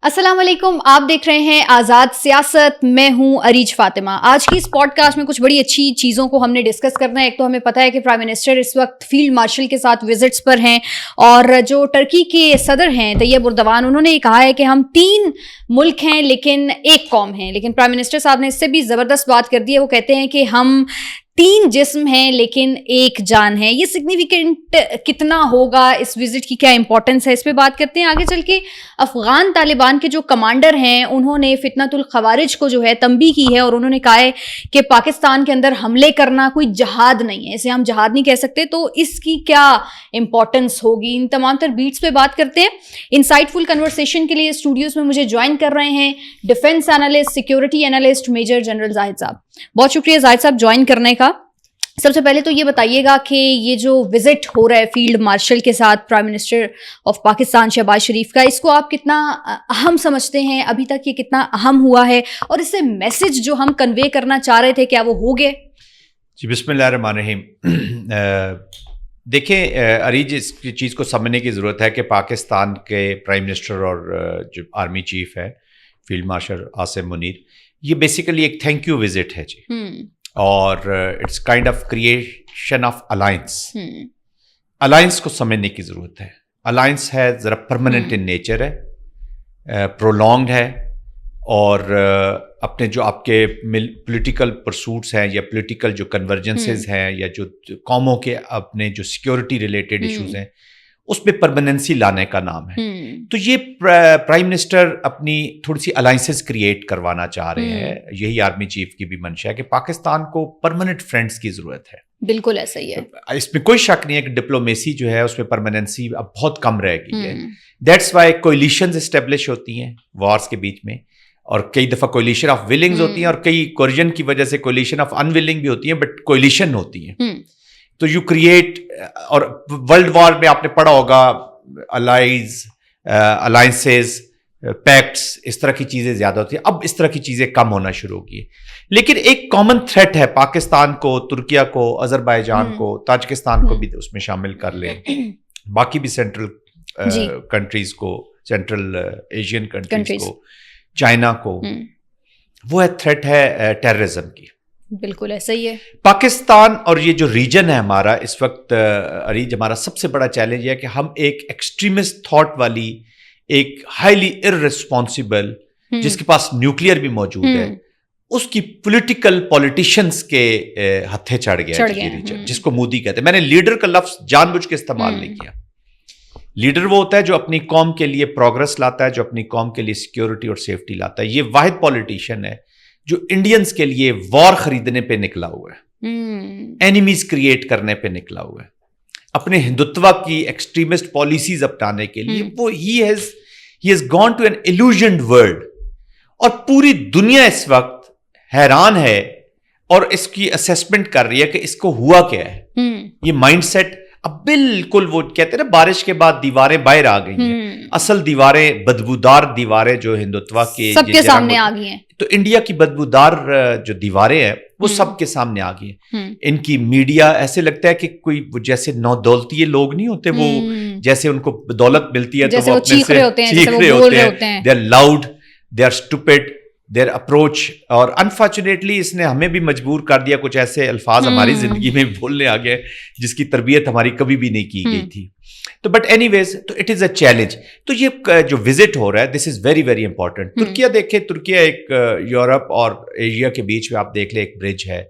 السلام علیکم، آپ دیکھ رہے ہیں آزاد سیاست. میں ہوں اریج فاطمہ. آج کی اس پوڈ کاسٹ میں کچھ بڑی اچھی چیزوں کو ہم نے ڈسکس کرنا ہے. ایک تو ہمیں پتہ ہے کہ پرائم منسٹر اس وقت فیلڈ مارشل کے ساتھ وزٹس پر ہیں، اور جو ٹرکی کے صدر ہیں طیب اردوان، انہوں نے یہ کہا ہے کہ ہم 3 ملک ہیں لیکن ایک قوم ہیں. لیکن پرائم منسٹر صاحب نے اس سے بھی زبردست بات کر دی ہے. وہ کہتے ہیں کہ ہم 3 جسم ہیں لیکن ایک جان ہے. یہ سگنیفیکنٹ کتنا ہوگا، اس وزٹ کی کیا امپورٹنس ہے، اس پہ بات کرتے ہیں. آگے چل کے افغان طالبان کے جو کمانڈر ہیں انہوں نے فتنۃ الخوارج کو جو ہے تنبیہ کی ہے، اور انہوں نے کہا ہے کہ پاکستان کے اندر حملے کرنا کوئی جہاد نہیں ہے، اسے ہم جہاد نہیں کہہ سکتے. تو اس کی کیا امپورٹنس ہوگی، ان تمام تر بیٹس پہ بات کرتے ہیں. انسائٹ فل کنورسیشن کے لیے اسٹوڈیوز میں مجھے جوائن کر رہے ہیں defence analyst, security analyst major general Zahid صاحب. بہت شکریہ زاہد صاحب جوائن کرنے کا. سب سے پہلے تو یہ بتائیے گا کہ یہ جو وزٹ ہو رہا ہے فیلڈ مارشل کے ساتھ prime minister of Pakistan Shehbaz Sharif کا، اس کو آپ کتنا اہم سمجھتے ہیں؟ ابھی تک یہ کتنا اہم ہوا ہے، اور اس سے میسج جو ہم کنوے کرنا چاہ رہے تھے کیا وہ ہو گئے؟ جی بسم اللہ الرحمن الرحیم. دیکھیں اریج، اس چیز کو سمجھنے کی ضرورت ہے کہ پاکستان کے پرائم منسٹر اور جو آرمی چیف ہے فیلڈ مارشل عاصم منیر، یہ بیسیکلی ایک تھینک یو وزٹ ہے جی. اور it's kind of creation of alliance کو سمجھنے کی ضرورت ہے. الائنس ہے ذرا پرماننٹ ان نیچر ہے، پرولونگڈ ہے، اور اپنے جو آپ کے پولیٹیکل پرسوٹس ہیں یا پولیٹیکل جو کنورجنسز ہیں یا جو قوموں کے اپنے جو سیکیورٹی ریلیٹڈ ایشوز ہیں اس پہ پرماننسی لانے کا نام ہے. تو یہ پرائم منسٹر اپنی تھوڑی سی الائنسز کریٹ کروانا چاہ رہے ہیں. یہی آرمی چیف کی بھی منشا ہے کہ پاکستان کو پرماننٹ فرینڈس کی ضرورت ہے. بالکل ایسا ہی ہے، اس میں کوئی شک نہیں ہے کہ ڈپلومیسی جو ہے اس میں پرماننسی اب بہت کم رہ گئی ہے. دیٹس وائی کولیشنز اسٹیبلش ہوتی ہیں وارز کے بیچ میں، اور کئی دفعہ کولیشن آف ولنگز ہوتی ہیں، اور کئی کوریجن کی وجہ سے کولیشن آف ان ولنگ بھی ہوتی ہیں، بٹ کولیشن ہوتی ہیں. تو یو کریٹ، اور ورلڈ وار میں آپ نے پڑھا ہوگا الائنسز، پیکٹس، اس طرح کی چیزیں زیادہ ہوتی ہیں. اب اس طرح کی چیزیں کم ہونا شروع ہو گئی ہیں. لیکن ایک کامن تھریٹ ہے پاکستان کو، ترکیہ کو، آذربائیجان کو، تاجکستان کو بھی اس میں شامل کر لیں، باقی بھی سینٹرل کنٹریز کو، سینٹرل ایشین کنٹریز کو، چائنا کو. وہ تھریٹ ہے ٹیررزم کی. بالکل ایسا ہی ہے. پاکستان اور یہ جو ریجن ہے ہمارا اس وقت، اریج، ہمارا سب سے بڑا چیلنج ہے کہ ہم ایک ایکسٹریمسٹ تھاٹ والی، ایک ہائیلی ارریسپانسبل، جس کے پاس نیوکلیئر بھی موجود ہے، اس کی پولیٹیشنز کے ہتھے چڑھ گیا یہ ریجن، جس کو مودی کہتے ہیں. میں نے لیڈر کا لفظ جان بوجھ کے استعمال نہیں کیا. لیڈر وہ ہوتا ہے جو اپنی قوم کے لیے پروگرس لاتا ہے، جو اپنی قوم کے لیے سیکیورٹی اور سیفٹی لاتا ہے. یہ واحد پولیٹیشین ہے جو انڈینز کے لیے وار خریدنے پہ نکلا ہوا ہے، اینیمیز کریٹ کرنے پہ نکلا ہوا ہے، اپنے ہندوتوا کی ایکسٹریمسٹ پالیسیز اپنانے کے لیے. وہ ہی has gone to an illusioned world, اور پوری دنیا اس وقت حیران ہے اور اس کی اسیسمنٹ کر رہی ہے کہ اس کو ہوا کیا ہے. یہ مائنڈ سیٹ اب بالکل، وہ کہتے ہیں نا بارش کے بعد دیواریں باہر آ گئی ہیں. اصل دیواریں، بدبودار دیواریں جو ہندوتوا کے سب کے سامنے آ گئی ہیں. تو انڈیا کی بدبودار جو دیواریں ہیں وہ سب کے سامنے آ گئی ہیں. ان کی میڈیا ایسے لگتا ہے کہ کوئی جیسے نودولتی لوگ نہیں ہوتے، وہ جیسے ان کو دولت ملتی ہے تو وہ اپنے سے چیخ رہے ہوتے ہیں. They are loud, they are stupid, their approach. اور انفارچونیٹلی اس نے ہمیں بھی مجبور کر دیا، کچھ ایسے الفاظ ہماری زندگی میں بولنے آ گئے جس کی تربیت ہماری کبھی بھی نہیں کی گئی تھی. تو بٹ اینی ویز، تو اٹ از اے چیلنج. تو یہ جو وزٹ ہو رہا ہے، this is very very important. ترکیہ دیکھیں، ترکیہ ایک یورپ اور ایشیا کے بیچ میں آپ دیکھ لیں ایک برج ہے.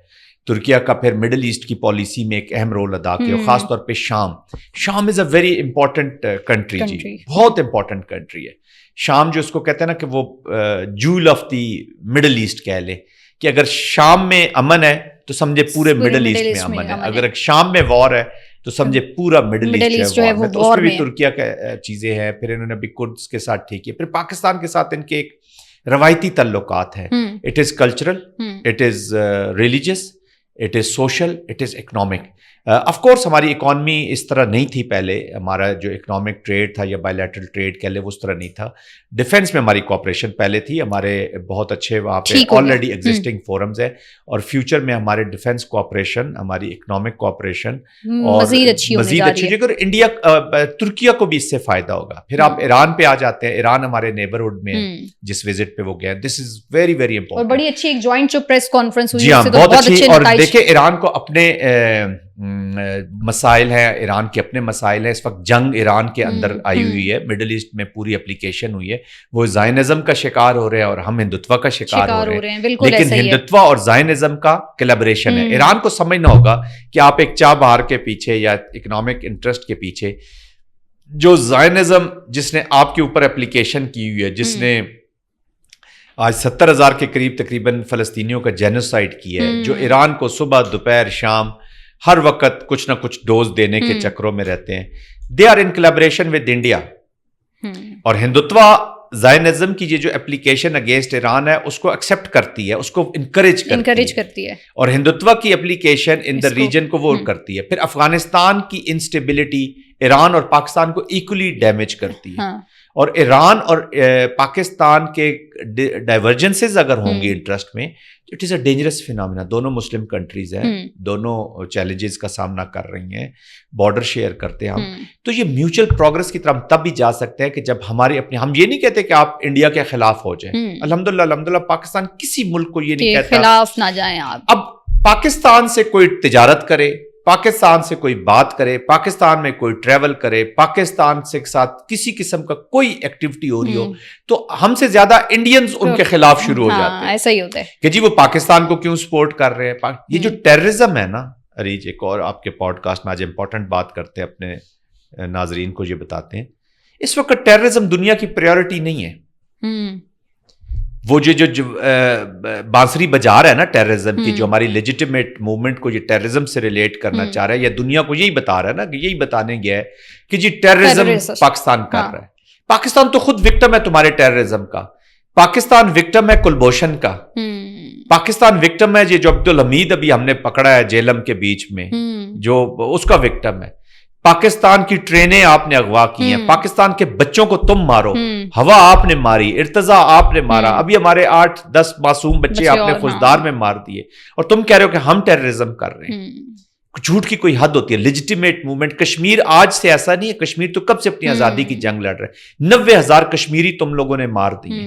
ترکیہ کا پھر مڈل ایسٹ کی پالیسی میں ایک اہم رول ادا کیا، خاص طور پہ شام از اے ویری امپورٹنٹ کنٹری جی، بہت امپورٹنٹ کنٹری ہے شام. جو اس کو کہتے ہیں نا کہ وہ جول آف دی مڈل ایسٹ کہہ لیں، کہ اگر شام میں امن ہے تو سمجھے پورے مڈل ایسٹ میں امن ہے. اگر شام میں وار ہے تو سمجھے پورا مڈل ایسٹ ہے وار. تو اس میں بھی ترکیہ کا چیزیں ہیں. پھر انہوں نے ابھی کردز کے ساتھ ٹھیک کیا. پھر پاکستان کے ساتھ ان کے ایک روایتی تعلقات ہیں. It is cultural, it is religious, it is social, it is economic. Of course ہماری اکانومی اس طرح نہیں تھی پہلے, ہمارا جو اکنامک ٹریڈ تھا یا بائی لیٹرل ٹریڈ کہہ لیں وہ اس طرح نہیں تھا. ڈیفینس میں ہماری کوآپریشن پہلے تھی, ہمارے بہت اچھے وہاں پہ آلریڈی ایگزسٹنگ فورمز ہیں, اور فیوچر میں ہمارے ڈیفینس کوآپریشن, ہماری اکنامک کوآپریشن اور مزید اچھی ہوگی, اور انڈیا ترکیہ کو بھی اس سے فائدہ ہوگا. پھر آپ ایران پہ آ جاتے ہیں, ایران ہمارے نیبرہڈ میں جس وزٹ پہ وہ گئے, دس از ویری ویری امپورٹنٹ. اور بڑی اچھی ایک جوائنٹ جو پریس کانفرنس ہوئی, جی ہاں بہت اچھی. اور دیکھیں ایران کو اپنے مسائل ہیں, ایران کے اپنے مسائل ہیں. اس وقت جنگ ایران کے اندر آئی ہوئی ہے, مڈل ایسٹ میں پوری اپلیکیشن ہوئی ہے. وہ زائنزم کا شکار ہو رہے ہیں اور ہم ہندوتوا کا شکار ہو رہے ہیں, لیکن ہندوتوا اور زائنزم کا کلیبریشن ہے. ایران کو سمجھنا ہوگا کہ آپ ایک چاہ بہار کے پیچھے یا اکنامک انٹرسٹ کے پیچھے, جو زائنزم جس نے آپ کے اوپر اپلیکیشن کی ہوئی ہے, جس نے آج 70,000 کے قریب تقریباً فلسطینیوں کا جینوسائیڈ کیا ہے, جو ایران کو صبح دوپہر شام ہر وقت کچھ نہ کچھ ڈوز دینے کے چکروں میں رہتے ہیں, they are in collaboration with India. اور ہندوتوا زائنزم کی یہ جو اپلیکیشن اگینسٹ ایران ہے اس کو ایکسیپٹ کرتی ہے, اس کو انکریج کرتی ہے, اور ہندوتوا کی اپلیکیشن ان دا ریجن کو وہ کرتی ہے. پھر افغانستان کی انسٹیبلٹی ایران اور پاکستان کو ایکولی ڈیمیج کرتی ہے. اور ایران اور پاکستان کے ڈائیورجنسز اگر ہوں گی انٹرسٹ میں, it is a dangerous phenomena. دونوں مسلم کنٹریز ہیں, دونوں چیلنجز کا سامنا کر رہی ہیں, بارڈر شیئر کرتے ہیں ہم. تو یہ میوچل پروگرس کی طرف ہم تب بھی جا سکتے ہیں کہ جب ہماری اپنی, ہم یہ نہیں کہتے کہ آپ انڈیا کے خلاف ہو جائیں, الحمدللہ پاکستان کسی ملک کو یہ نہیں کہتا خلاف نہ جائیں آپ. اب پاکستان سے کوئی تجارت کرے, پاکستان سے کوئی بات کرے, پاکستان میں کوئی ٹریول کرے, پاکستان سے ساتھ کسی قسم کا کوئی ایکٹیویٹی ہو رہی ہو, تو ہم سے زیادہ انڈینز ان کے خلاف شروع ہو جاتے ہیں. ایسا ہی ہوتا ہے کہ جی وہ پاکستان کو کیوں سپورٹ کر رہے ہیں. یہ جو ٹیررزم ہے نا اریج, ایک اور آپ کے پوڈ کاسٹ میں آج امپورٹنٹ بات کرتے ہیں, اپنے ناظرین کو یہ بتاتے ہیں, اس وقت ٹیررزم دنیا کی پریورٹی نہیں ہے. وہ جو بانسری بجا رہا ہے نا ٹیررزم کی, جو ہماری لیجیٹیمیٹ موومنٹ کو یہ ٹیررزم سے ریلیٹ کرنا چاہ رہا ہے, یا دنیا کو یہی بتا رہا ہے نا, کہ یہی بتانے گیا ہے کہ جی ٹیررزم پاکستان کر رہا ہے. پاکستان تو خود وکٹم ہے تمہارے ٹیررزم کا. پاکستان وکٹم ہے کلبھوشن کا. پاکستان وکٹم ہے جو عبدالحمید ابھی ہم نے پکڑا ہے جیلم کے بیچ میں, جو اس کا وکٹم ہے. پاکستان کی ٹرینیں آپ نے اغوا کی ہیں, پاکستان کے بچوں کو تم مارو, ہوا آپ نے ماری, ارتضا آپ نے مارا, ابھی ہمارے 8-10 معصوم بچے آپ نے فوجدار میں مار دیے, اور تم کہہ رہے ہو کہ ہم ٹیررزم کر رہے ہیں. جھوٹ کی کوئی حد ہوتی ہے. لیجیٹیمیٹ موومنٹ, کشمیر آج سے ایسا نہیں ہے, کشمیر تو کب سے اپنی آزادی کی جنگ لڑ رہے ہیں. 90,000 کشمیری تم لوگوں نے مار دیے,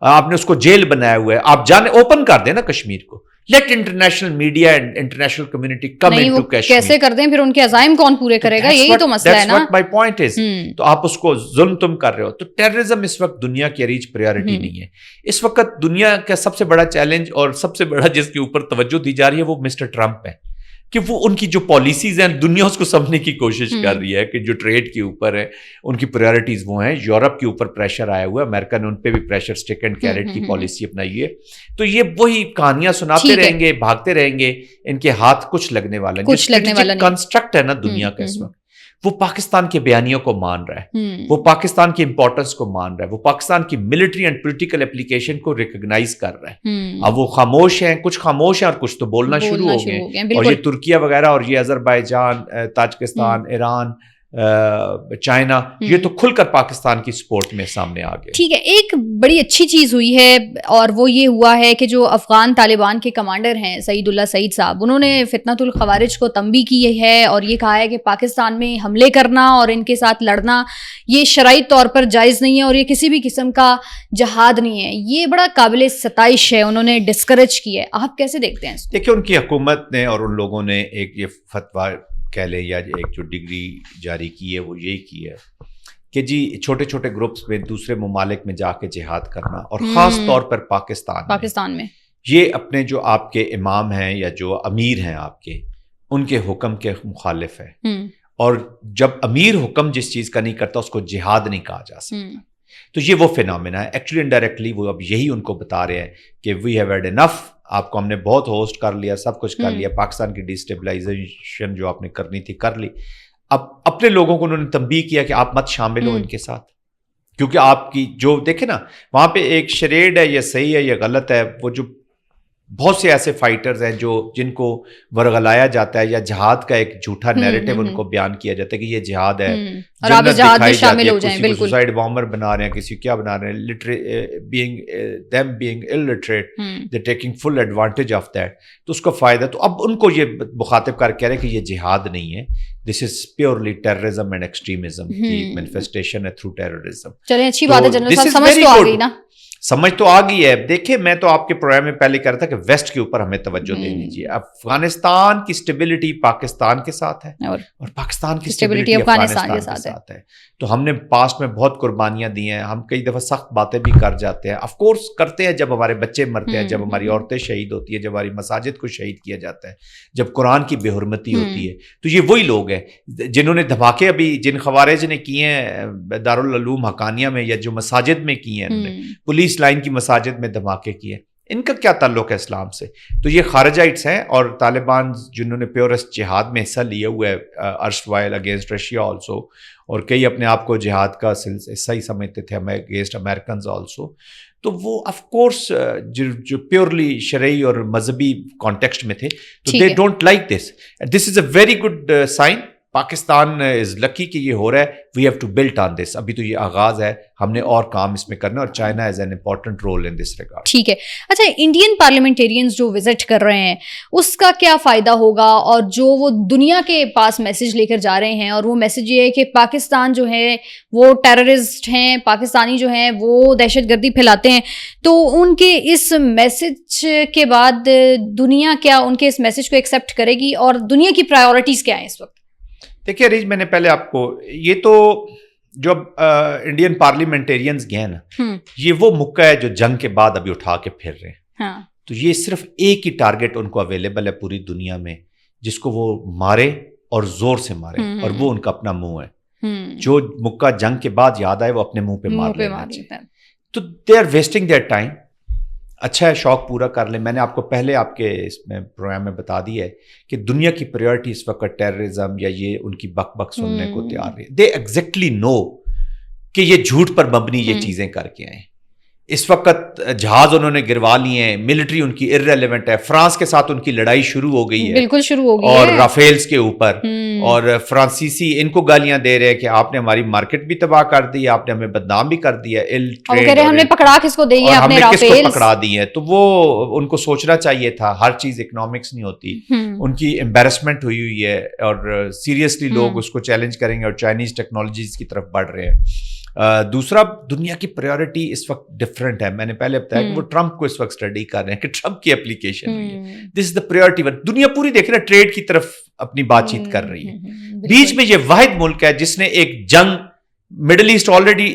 آپ نے اس کو جیل بنایا ہوا ہے. آپ جانے اوپن کر دیں نا کشمیر کو, let international media and international community come into Kashmir. کیسے کر دیں, پھر ان کے عزائم کون پورے کرے گا, یہی تو مسئلہ ہے نا. That's what my point is. تو آپ اس کو ظلم تم کر رہے ہو. تو ٹیررزم اس وقت دنیا کی اریج پریورٹی نہیں ہے. اس وقت دنیا کا سب سے بڑا چیلنج اور سب سے بڑا جس کے اوپر توجہ دی جا رہی ہے وہ مسٹر ٹرمپ ہے, کہ وہ ان کی جو پالیسیز ہیں دنیا اس کو سمجھنے کی کوشش کر رہی ہے, کہ جو ٹریڈ کے اوپر ہے ان کی پریورٹیز وہ ہیں. یورپ کے اوپر پریشر آیا ہوا ہے, امریکہ نے ان پہ بھی پریشر اسٹک اینڈ کیرٹ کی پالیسی اپنائی ہے. تو یہ وہی کہانیاں سناتے رہیں گے, بھاگتے رہیں گے, ان کے ہاتھ کچھ لگنے والا نہیں. کنسٹرکٹ ہے نا دنیا کا اس وقت, وہ پاکستان کے بیانیوں کو مان رہا ہے, وہ پاکستان کی امپورٹنس کو مان رہا ہے, وہ پاکستان کی ملٹری اینڈ پولیٹیکل اپلیکیشن کو ریکگنائز کر رہا ہے. اب وہ خاموش ہیں, کچھ خاموش ہیں اور کچھ تو بولنا شروع ہو گئے. اور یہ ترکیہ وغیرہ اور یہ آذربائیجان, تاجکستان, ایران, چائنا, یہ تو کھل کر پاکستان کی سپورٹ میں سامنے آ گئے. ٹھیک ہے, ایک بڑی اچھی چیز ہوئی ہے اور وہ یہ ہوا ہے کہ جو افغان طالبان کے کمانڈر ہیں سعید اللہ سعید صاحب, انہوں نے فتنۃ الخوارج کو تنبیہ کی ہے اور یہ کہا ہے کہ پاکستان میں حملے کرنا اور ان کے ساتھ لڑنا یہ شرعی طور پر جائز نہیں ہے اور یہ کسی بھی قسم کا جہاد نہیں ہے. یہ بڑا قابل ستائش ہے, انہوں نے ڈسکریج کی ہے. آپ کیسے دیکھتے ہیں اس کو؟ دیکھیں ان کی حکومت نے اور ان لوگوں نے ایک یہ فتویٰ کہہ لیں یا ایک جو ڈگری جاری کی ہے وہ یہی کی ہے کہ جی چھوٹے چھوٹے گروپس میں دوسرے ممالک میں جا کے جہاد کرنا, اور خاص طور پر پاکستان میں یہ اپنے جو آپ کے امام ہیں یا جو امیر ہیں آپ کے, ان کے حکم کے مخالف ہے. اور جب امیر حکم جس چیز کا نہیں کرتا اس کو جہاد نہیں کہا جا سکتا. تو یہ وہ فینامنا ہے. ایکچولی انڈائریکٹلی وہ اب یہی ان کو بتا رہے ہیں کہ وی ہیو ہیڈ انف, آپ کو ہم نے بہت ہوسٹ کر لیا, سب کچھ کر لیا, پاکستان کی ڈیسٹیبلائزیشن جو آپ نے کرنی تھی کر لی. اب اپنے لوگوں کو انہوں نے تنبیہ کیا کہ آپ مت شامل ہو ان کے ساتھ, کیونکہ آپ کی جو دیکھیں نا وہاں پہ ایک شریڈ ہے, یہ صحیح ہے یا غلط ہے, وہ جو بہت سے ایسے فائٹرز ہیں جن کو ورغلایا جاتا ہے یا جہاد کا ایک جھوٹا نیریٹو ان کو بیان کیا جاتا ہے کہ یہ جہاد ہے, اور آپ جہاد میں شامل ہو جائیں. بالکل, سوسائڈ بامبر بنا رہے ہیں, کسی کیا بنا رہے ہیں, being illiterate, they're taking full advantage of that. تو اس کا فائدہ, تو اب ان کو یہ مخاطب کر کہہ رہے ہیں کہ یہ جہاد نہیں ہے, this is purely terrorism and extremism کی manifestation ہے through terrorism. چلیں اچھی بات ہے جنرل صاحب, سمجھ تو آ گئی نا, سمجھ تو آ گئی ہے. دیکھیں میں تو آپ کے پروگرام میں پہلے کہہ رہا تھا کہ ویسٹ کے اوپر ہمیں توجہ دینی چاہیے. افغانستان کی سٹیبلٹی پاکستان کے ساتھ ہے اور پاکستان کی سٹیبلٹی افغانستان کے ساتھ ہے. تو ہم نے پاسٹ میں بہت قربانیاں دی ہیں, ہم کئی دفعہ سخت باتیں بھی کر جاتے ہیں, آف کورس کرتے ہیں, جب ہمارے بچے مرتے ہیں, جب ہماری عورتیں شہید ہوتی ہیں, جب ہماری مساجد کو شہید کیا جاتا ہے, جب قرآن کی بے حرمتی ہوتی ہے. تو یہ وہی لوگ ہیں جنہوں نے دھماکے ابھی جن خوارج نے کیے ہیں دارالعلوم حقانیہ میں, یا جو مساجد میں کیے ہیں, پولیس لائن کی مساجد میں دھماکے کیے, ان کا کیا تعلق ہے اسلام سے؟ تو یہ خارجائٹس ہیں, اور طالبان جنہوں نے پیورسٹ جہاد میں حصہ لیا ہوا ہے ارسٹوائل اگینسٹ رشیا آلسو, اور کئی اپنے آپ کو جہاد کا حصہ ہی سمجھتے تھے اگینسٹ امریکنز آلسو. تو وہ آف کورس جو پیورلی شرعی اور مذہبی کانٹیکسٹ میں تھے, تو they don't like this. This is a very good sign. Pakistan is lucky کہ یہ ہو رہا ہے. We have to build on this. ابھی تو یہ آغاز ہے, ہم نے اور کام اس میں کرنا, اور China is an important role in this regard. ٹھیک ہے. اچھا, انڈین پارلیمنٹیرینز جو وزٹ کر رہے ہیں اس کا کیا فائدہ ہوگا, اور جو وہ دنیا کے پاس میسج لے کر جا رہے ہیں, اور وہ میسج یہ ہے کہ پاکستان جو ہے وہ ٹیررسٹ ہیں, پاکستانی جو ہیں وہ دہشت گردی پھیلاتے ہیں, تو ان کے اس میسج کے بعد دنیا کیا ان کے اس میسج کو ایکسیپٹ کرے گی, اور دنیا کی پرائیورٹیز کیا ہیں اس وقت؟ دیکھیے ریج, میں نے پہلے آپ کو یہ تو جو انڈین پارلیمنٹیرینز گئے نا, یہ وہ موقع ہے جو جنگ کے بعد ابھی اٹھا کے پھر رہے ہیں. تو یہ صرف ایک ہی ٹارگٹ ان کو اویلیبل ہے پوری دنیا میں, جس کو وہ مارے اور زور سے مارے, اور وہ ان کا اپنا منہ ہے. جو موقع جنگ کے بعد یاد آئے وہ اپنے منہ پہ مار لینا چاہیے. تو they are wasting their time. اچھا ہے, شوق پورا کر لیں. میں نے آپ کو پہلے آپ کے اس میں پروگرام میں بتا دیا ہے کہ دنیا کی پریورٹی اس وقت ٹیررزم یا یہ ان کی بک بک سننے کو تیار ہے. دے ایگزیکٹلی نو کہ یہ جھوٹ پر مبنی یہ چیزیں کر کے آئے. اس وقت جہاز انہوں نے گروا لیے ہیں, ملٹری ان کی ارریلیونٹ ہے. فرانس کے ساتھ ان کی لڑائی شروع ہو گئی ہے, بالکل شروع ہو گئی اور رافیلز کے اوپر, اور فرانسیسی ان کو گالیاں دے رہے ہیں کہ آپ نے ہماری مارکیٹ بھی تباہ کر دی, آپ نے ہمیں بدنام بھی کر دیا, ہم نے پکڑا کس کو دی ہے, ہم نے کس کو پکڑا دی ہے. تو وہ ان کو سوچنا چاہیے تھا, ہر چیز اکنامکس نہیں ہوتی. ان کی امبیرسمنٹ ہوئی ہے, اور سیریسلی لوگ اس کو چیلنج کریں گے, اور چائنیز ٹیکنالوجیز کی طرف بڑھ رہے ہیں. دوسرا, دنیا کی پریورٹی اس وقت ڈفرینٹ ہے. میں نے پہلے بتایا کہ وہ ٹرمپ کو اس وقت اسٹڈی کر رہے ہیں کہ ٹرمپ کی اپلیکیشن ہوئی ہے. This is the priority. دنیا پوری دیکھ رہے ہیں ٹریڈ کی طرف اپنی بات چیت کر رہی ہے. بیچ میں یہ واحد ملک ہے جس نے ایک جنگ, مڈل ایسٹ آلریڈی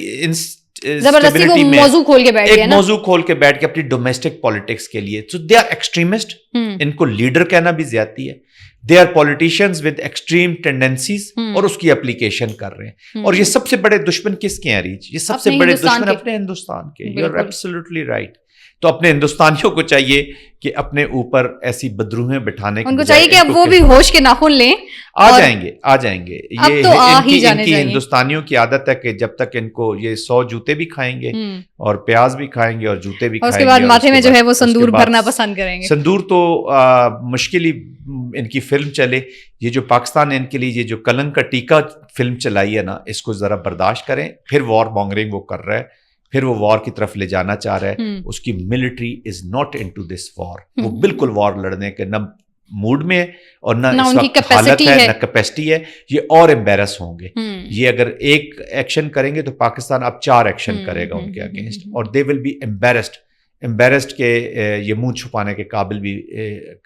زبردستی موضوع کھول کے بیٹھ کے اپنی ڈومیسٹک پالیٹکس کے لیے. سو دے آر ایکسٹریمسٹ. ان کو لیڈر کہنا بھی زیادتی ہے. They are politicians with extreme tendencies, اور اس کی اپلیکیشن کر رہے ہیں. اور یہ سب سے بڑے دشمن کس کے ہیں ریچ؟ یہ سب سے بڑے دشمن اپنے ہندوستان کے. You are absolutely right. تو اپنے ہندوستانیوں کو چاہیے کہ اپنے اوپر ایسی بدروہیں بٹھانے ان کو چاہیے کہ اب وہ بھی ہوش کے ناخن لیں. آ جائیں گے. یہ ان کی ہندوستانیوں کی عادت ہے کہ جب تک ان کو یہ 100 جوتے بھی کھائیں گے, اور پیاز بھی کھائیں گے, اور جوتے بھی کھائیں گے, اس کے بعد ماتھے میں جو ہے وہ سندور بھرنا پسند کریں گے. سندور تو مشکل ہی ان کی فلم چلے. یہ جو پاکستان نے ان کے لیے یہ جو کلنگ کا ٹیکہ فلم چلائی ہے نا, اس کو ذرا برداشت کریں. پھر وار مانگرنگ وہ کر رہا ہے, پھر وہ وار کی طرف لے جانا چاہ رہا ہے. اس کی military is not into this war. وہ بالکل وار لڑنے کے نہ موڈ میں ہے, اور نہ اس وقت حالت ہے, نہ کیپیسٹی ہے. یہ اور امبیرس ہوں گے. یہ اگر ایک ایکشن کریں گے تو پاکستان اب 4 ایکشن کرے گا ان کے اگینسٹ, اور دے ول بی امبیرسڈ کے یہ منہ چھپانے کے قابل بھی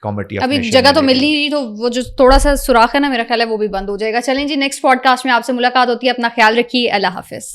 کمیٹی. ابھی جگہ تو مل نہیں رہی, تو وہ جو تھوڑا سا سوراخ ہے نا, میرا خیال ہے وہ بھی بند ہو جائے گا. چلیں جی, نیکسٹ پوڈ کاسٹ میں آپ سے ملاقات ہوتی ہے. اپنا خیال رکھیے. اللہ حافظ.